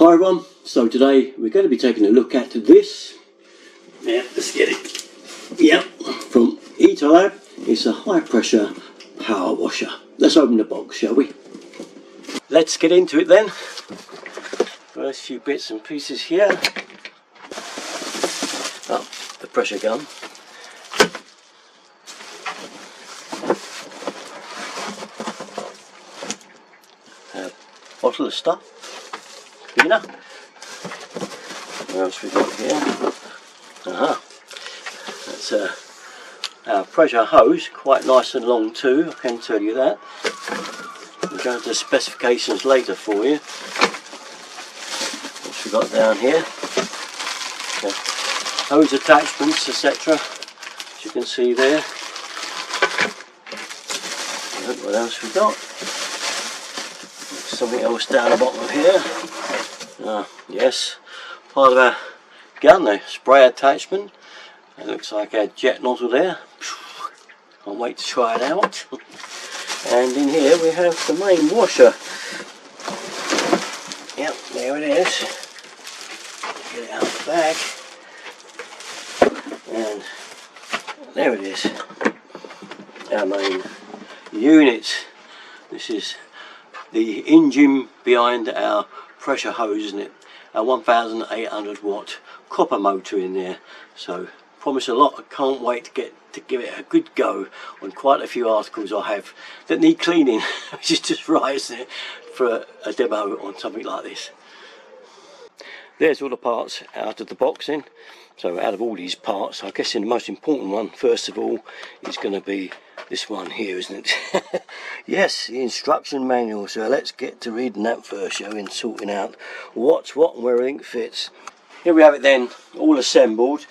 Hi everyone, so today we're going to be taking a look at this. Yeah, let's get it. Yep, from ETOOLAB. It's a high pressure power washer. Let's open the box, shall we? Let's get into it then. First few bits and pieces here. Oh, the pressure gun. Bottle of stuff. Cleaner. What else we got here? That's our pressure hose, quite nice and long too, I can tell you that. We'll go into the specifications later for you. What's we got down here? Okay. Hose attachments, etc. As you can see there. What else we got? Something else down the bottom of here. Yes, part of our gun, the spray attachment. It looks like a jet nozzle there. Can't wait to try it out. And in here we have the main washer. Yep, there it is. Get it out of the bag. And there it is. Our main unit. This is the engine behind our pressure hose, isn't it? A 1800 watt copper motor in there. So promise a lot. I can't wait to give it a good go on quite a few articles I have that need cleaning, which is just right, isn't it, for a demo on something like this. There's all the parts out of the box in. So out of all these parts, I guess the most important one, first of all, is going to be this one here, isn't it? Yes, the instruction manual. So let's get to reading that first, shall we, and sorting out what's what and where everything fits. Here we have it then, all assembled.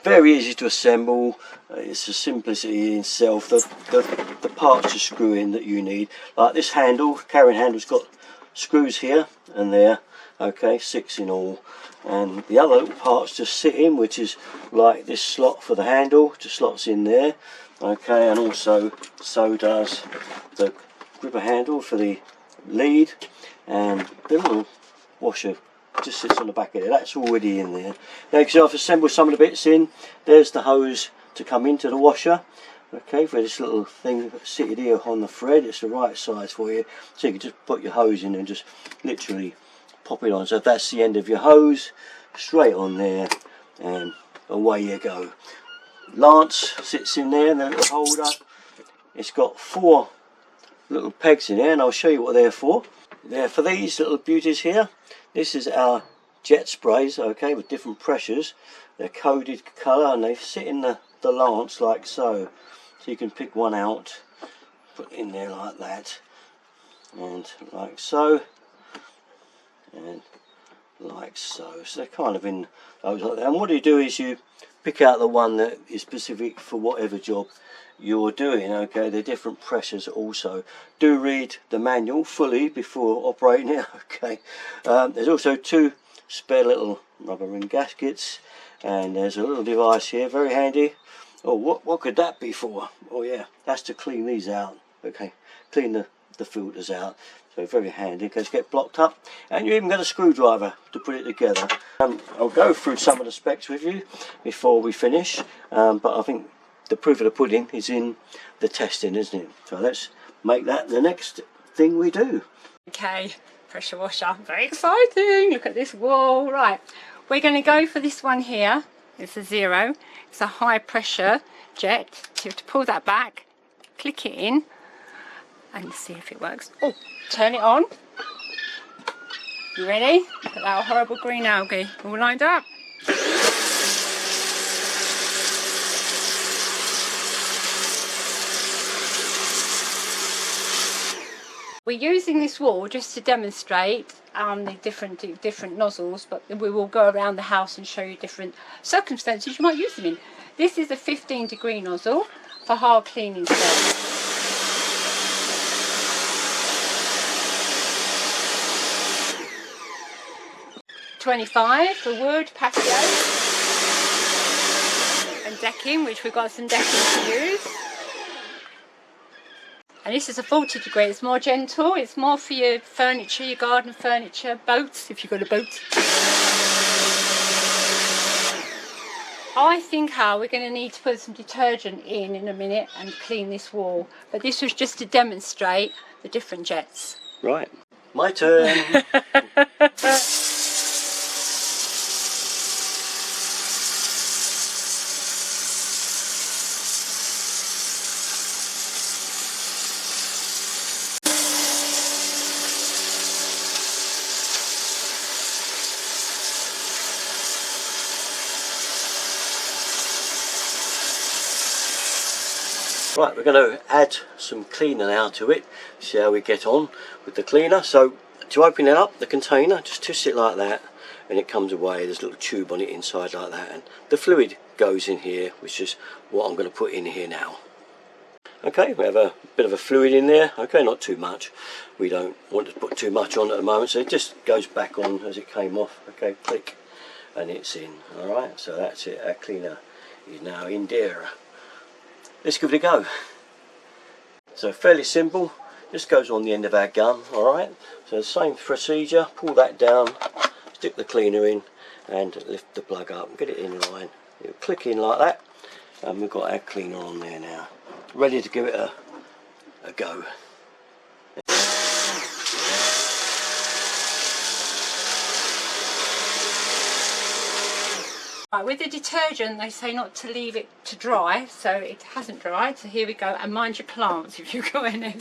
Very easy to assemble. It's the simplicity in itself. The parts to screw in that you need, like this handle, carrying handle's got screws here and there. Okay, 6 in all. And the other little parts just sit in, which is like this slot for the handle, just slots in there. Okay, and also so does the gripper handle for the lead, and the little washer just sits on the back of it. That's already in there. Now, because I've assembled some of the bits in, there's the hose to come into the washer. Okay, for this little thing seated here on the thread, it's the right size for you, so you can just put your hose in and just literally pop it on. So if that's the end of your hose, straight on there and away you go. Lance sits in there, and the little holder. It's got 4 little pegs in there, and I'll show you what they're for. They're for these little beauties here. This is our jet sprays, okay, with different pressures. They're coded colour, and they sit in the lance like so. So you can pick one out, put it in there like that, and like so. And like so. So they're kind of in those like that. And what you do is you pick out the one that is specific for whatever job you're doing. Okay, they're different pressures also. Do read the manual fully before operating it. Okay, there's also 2 spare little rubber ring gaskets, and there's a little device here, very handy. Oh, what could that be for? Oh yeah, that's to clean these out. Okay, clean the filters out. So very handy, because get blocked up, and you even got a screwdriver to put it together. I'll go through some of the specs with you before we finish, but I think the proof of the pudding is in the testing, isn't it? So let's make that the next thing we do. Okay, pressure washer, very exciting. Look at this wall. Right, we're going to go for this one here. It's a 0. It's a high pressure jet. So you have to pull that back, click it in, and see if it works. Oh, turn it on. You ready? Look at that horrible green algae all lined up. We're using this wall just to demonstrate the different nozzles, but we will go around the house and show you different circumstances you might use them in. This is a 15-degree nozzle for hard cleaning service. 25 for wood, patio and decking, which we've got some decking to use. And this is a 40 degree, it's more gentle, it's more for your furniture, your garden furniture, boats, if you've got a boat. I think we're going to need to put some detergent in a minute and clean this wall. But this was just to demonstrate the different jets. Right, my turn. Right, we're going to add some cleaner now to it, see how we get on with the cleaner. So to open it up, the container, just twist it like that and it comes away. There's a little tube on it inside like that, and the fluid goes in here, which is what I'm going to put in here now. Okay, we have a bit of a fluid in there. Okay, not too much. We don't want to put too much on at the moment, so it just goes back on as it came off. Okay, click, and it's in. Alright, so that's it. Our cleaner is now in there. Let's give it a go. So fairly simple, just goes on the end of our gun. Alright, so the same procedure, pull that down, stick the cleaner in and lift the plug up and get it in line. It'll click in like that, and we've got our cleaner on there now, ready to give it a go. Right, with the detergent they say not to leave it to dry, so it hasn't dried, so here we go, and mind your plants if you've got any.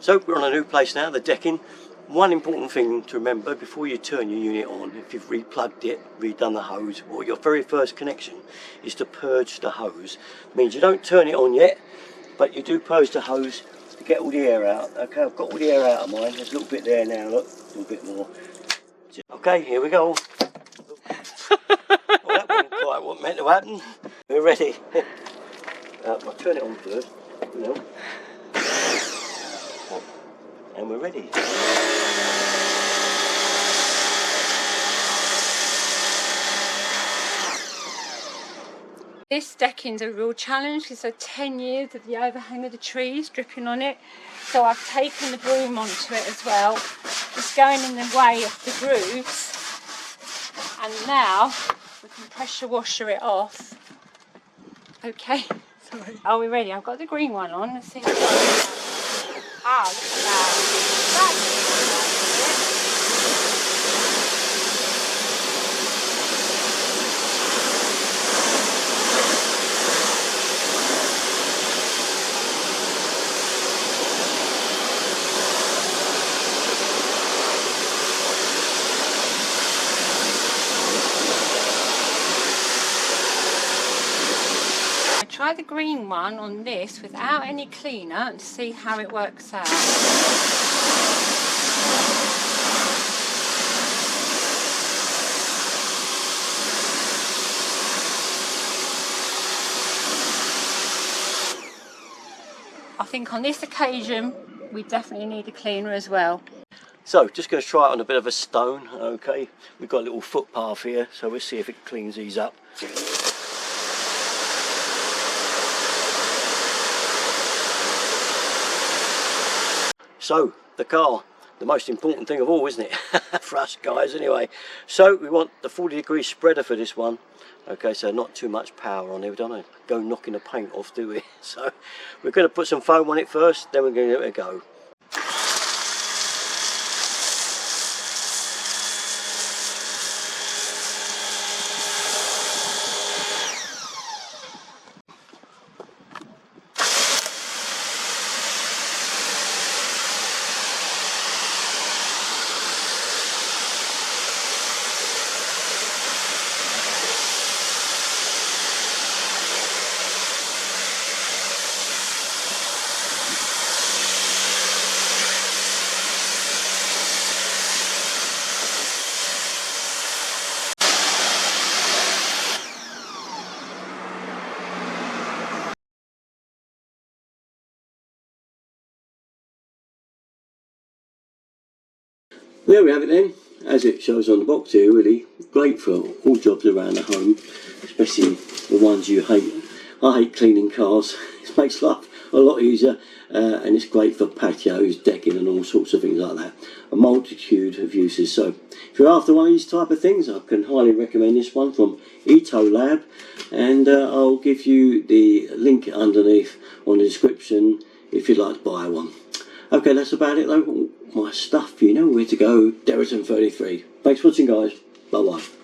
So we're on a new place now, the decking. One important thing to remember before you turn your unit on, if you've replugged it, redone the hose, or your very first connection, is to purge the hose. It means you don't turn it on yet, but you do purge the hose to get all the air out. Okay, I've got all the air out of mine. There's a little bit there now, look, a little bit more. Okay, here we go. Well, that wasn't quite what meant to happen. We're ready. I'll turn it on first. No. And we're ready. This decking's a real challenge because there are 10 years of the overhang of the trees dripping on it. So I've taken the broom onto it as well, just going in the way of the grooves. And now we can pressure washer it off. Okay, sorry. Are we ready? I've got the green one on. Let's see how it goes. Ah, look at that. That's try the green one on this without any cleaner and see how it works out. I think on this occasion we definitely need a cleaner as well. So just going to try it on a bit of a stone. Okay, we've got a little footpath here, so we'll see if it cleans these up. So the car, the most important thing of all, isn't it? For us guys anyway. So we want the 40-degree spreader for this one. Okay, so not too much power on it. We don't want to go knocking the paint off, do we? So we're going to put some foam on it first, then we're going to give it a go. There we have it then, as it shows on the box here. Really great for all jobs around the home, especially the ones you hate. I hate cleaning cars. It makes life a lot easier, and it's great for patios, decking and all sorts of things like that. A multitude of uses. So if you're after one of these type of things, I can highly recommend this one from ETOOLAB, and I'll give you the link underneath on the description if you'd like to buy one. Okay, that's about it though. My stuff, you know where to go. Detergent 33. Thanks for watching, guys. Bye bye.